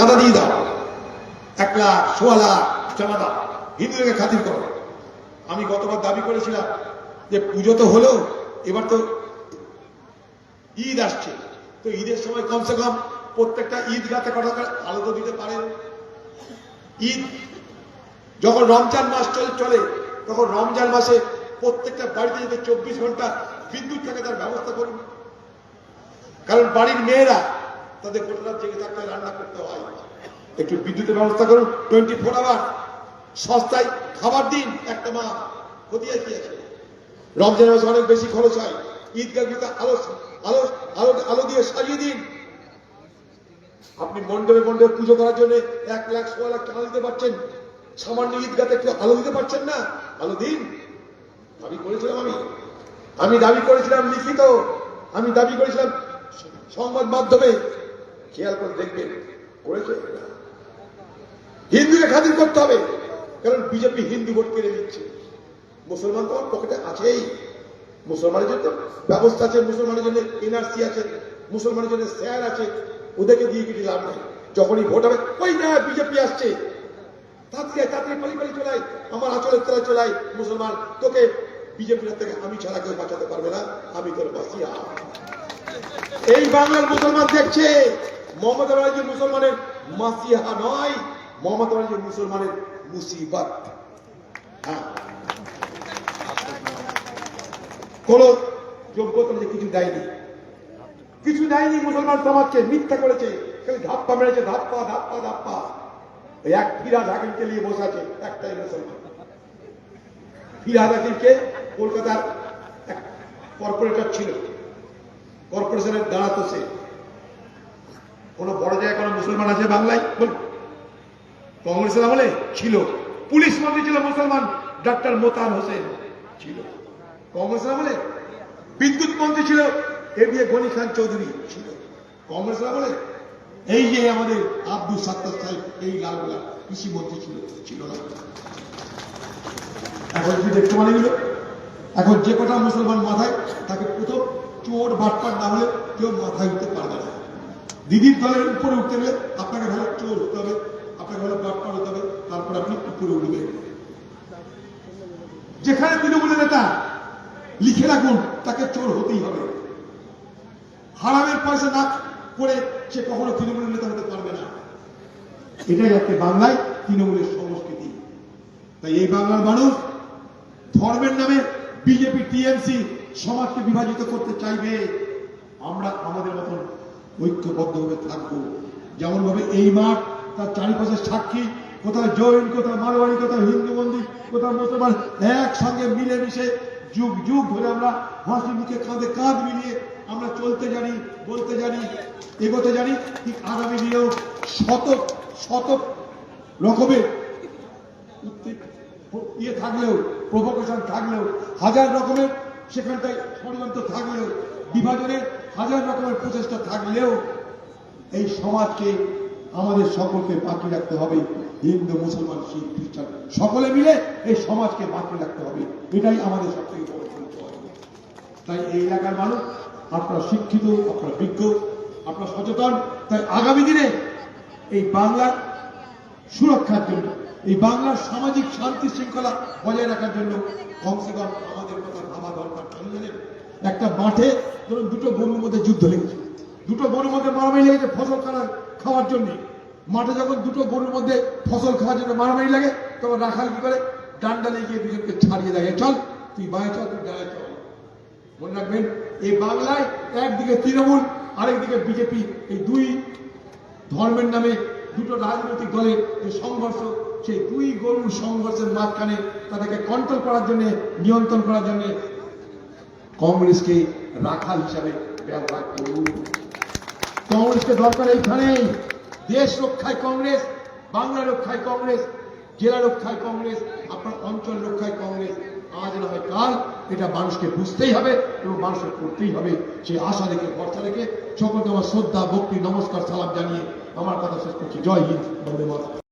চাঁদা দিয়ে দাও, 1 লাখ 1.25 লাখ চাঁদা দাও, হিন্দুদেরকে খাতির করো। আমি গতবার দাবি করেছিলাম যে পুজো তো হলো, এবার তো ঈদ আসছে, তো ঈদের সময় কমসে কম প্রত্যেকটা ঈদগাতে কটা করে আলো তো দিতে পারেন। ঈদ যখন রমজান মাস চলে তখন রমজান মাসে প্রত্যেকটা বাড়িতে যাতে 24 ঘন্টা বিদ্যুৎ থাকে তার ব্যবস্থা করুন। কারণ বাড়ির মেয়েরা তাদের গোটা রাত জেগে থাকতে রান্না করতে হয়, একটু বিদ্যুতের ব্যবস্থা করুন। 24 আওয়ার সস্তায় খাবার দিন, একটা মা ক্ষতি কি আছে? রমজান মাসে অনেক বেশি খরচ হয়, ঈদগাহগুলোতে আলো আলো আলো আলো দিয়ে সাজিয়ে দিন। আপনি মণ্ডপে মণ্ডপে পুজো করার জন্য 1 লাখ 1.25 লাখ টাকা দিতে পারছেন, সামান্য ঈদগাতে একটু আলো দিতে পারছেন না? আলো দিন। দাবি করেছিলাম আমি দাবি করেছিলাম লিখিত, আমি দাবি করেছিলাম সংবাদ মাধ্যমে, খেয়াল করে দেখবেন করেছে। হিন্দুকে খাতির করতে হবে, কারণ বিজেপি হিন্দু ভোট কেড়ে নিচ্ছে। মুসলমান তো আমার পকেটে আছেই, মুসলমানের জন্য ব্যবস্থা আছে, মুসলমানের জন্য এনআরসি আছে, মুসলমানের জন্য শেয়ার আছে, ওদেরকে দিয়ে কিছু লাভ নেই। যখনই ভোট হবে, ওই না বিজেপি আসছে, তাড়াতাড়ি পালি চলাই, আমার আচলের তলায় চলাই, মুসলমান তোকে বিজেপির থেকে আমি ছাড়া কেউ বাঁচাতে পারবে না, আমি তোর বাঁচিয়া। এই বাংলার মুসলমান দেখছে মমতা ব্যানার্জি মুসলমানের মাসিহা নয়, মমতা ব্যানার্জি মুসলমানের মুসিবত। হ্যাঁ, কোন যোগ্যতা কিছু দেয়নি মুসলমান সমাজকে, মিথ্যা করেছে, খালি ধাপ্পা মেরেছে, ধাপ্পা ধাপ্পা ধাপ্পা। এক ফিরাদ হাকিমকে নিয়ে বসে আছে একটাই মুসলমান। ফিরাদ হাকিমকে কলকাতার এক কর্পোরেটর ছিল, কর্পোরেশনের দাঁড়াতো সে। কোন বড় জায়গায় কোন মুসলমান আছে বাংলায়? কংগ্রেসের আমলে ছিল, পুলিশ মন্ত্রী ছিল মুসলমান, ডাক্তার মোতান হোসেন ছিল। কংগ্রেসের আমলে বিদ্যুৎ মন্ত্রী ছিল এবিএ গনি খান চৌধুরী ছিল। কংগ্রেসের আমলে এই যে আমাদের আব্দুল সাত্তার সাহেব, এই লালগোলা কৃষি মন্ত্রী ছিল না। এখন যদি দেখতে মানে গেল, এখন যে কটা মুসলমান মাথায়, তাকে প্রথম চোর বাটপার না হলে কেউ মাথায় উঠতে পারবে না। দিদির দলের উপরে উঠতে গেলে আপনাকে ভালো চোর হতে হবে, আপনাকে ভালো বাটপার হতে হবে, তারপর আপনি উপরে উঠবেন। যেখানে তৃণমূলের নেতা লিখে রাখুন তাকে চোর হতেই হবে, হারামের পয়সা না করে সে কখনো তৃণমূলের নেতা হতে পারবে না। এটাই একটা বাংলায় তৃণমূলের সংস্কৃতি। তাই এই বাংলার মানুষ ধর্মের নামে বিজেপি টিএমসি সমাজকে বিভাজিত করতে চাইবে। আমরা আমাদের মতন ঐক্যবদ্ধভাবে থাকবো। যেমন ভাবে এই মাঠ তার চারিপাশে সাক্ষী, কোথাও জৈন, কোথাও মারোয়ারি, কোথাও হিন্দু মন্দির, কোথাও মুসলমান, একসঙ্গে মিলেমিশে যুগ যুগ ধরে আমরা হাসি মুখে কাঁধে কাঁধ মিলিয়ে আমরা চলতে জানি, বলতে জানি, এগোতে জানি। ঠিক আগামী দিনেও শত রকমের ইয়ে থাকলেও, প্রভোকেশন থাকলেও, হাজার রকমের সেখানটায় ষড়যন্ত্র থাকলেও, বিভাজনের হাজার রকমের প্রচেষ্টা থাকলেও, এই সমাজকে আমাদের সকলকে বাকি রাখতে হবে। হিন্দু, মুসলমান, শিখ, খ্রিস্টান সকলে মিলে এই সমাজকে বাকি রাখতে হবে। এটাই আমাদের সব থেকে বড় পরিচয়। তাই এই এলাকার মানুষ, আপনারা শিক্ষিত, আপনারা বিজ্ঞ, আপনারা সচেতন। তাই আগামী দিনে এই বাংলার সুরক্ষার জন্য, এই বাংলার সামাজিক শান্তি শৃঙ্খলা বজায় রাখার জন্য কমসে কম আমাদের কথা ভাবা দরকার। একটা মাঠে ধরুন দুটো গরুর মধ্যে যুদ্ধ লেগেছে, দুটো গরুর মধ্যে মারামারি লেগেছে ফসল খাওয়ার জন্য। মাঠে যখন দুটো গরুর মধ্যে ফসল খাওয়ার জন্য মারামারি লাগে, তখন রাখাল কি করে? ডান্ডা লেগে দুজনকে ছাড়িয়ে দেয়, চল তুই বাঁয়ে চল, তুই ডায়ে চল। মনে রাখবেন, এই বাংলায় একদিকে তৃণমূল, আরেকদিকে বিজেপি, এই দুই ধর্মের নামে দুটো রাজনৈতিক দলের যে সংঘর্ষ, সেই দুই গরুর সংঘর্ষের মাঝখানে তাদেরকে কন্ট্রোল করার জন্য, নিয়ন্ত্রণ করার জন্য কংগ্রেসকে রাখাল হিসাবে ব্যবহার করুন। কংগ্রেসকে দরকার এইখানেই। দেশ রক্ষায় কংগ্রেস, বাংলা রক্ষায় কংগ্রেস, জেলা রক্ষায় কংগ্রেস, আপনার অঞ্চল রক্ষায় কংগ্রেস। আজ না হয় কাল এটা মানুষকে বুঝতেই হবে এবং মানুষের করতেই হবে। সেই আশা রেখে, ভরসা রেখে সকলকে আমার শ্রদ্ধা, ভক্তি, নমস্কার, সালাম জানিয়ে আমার কথা শেষ করছি। জয় হিন্দ, বন্দে মাতরম।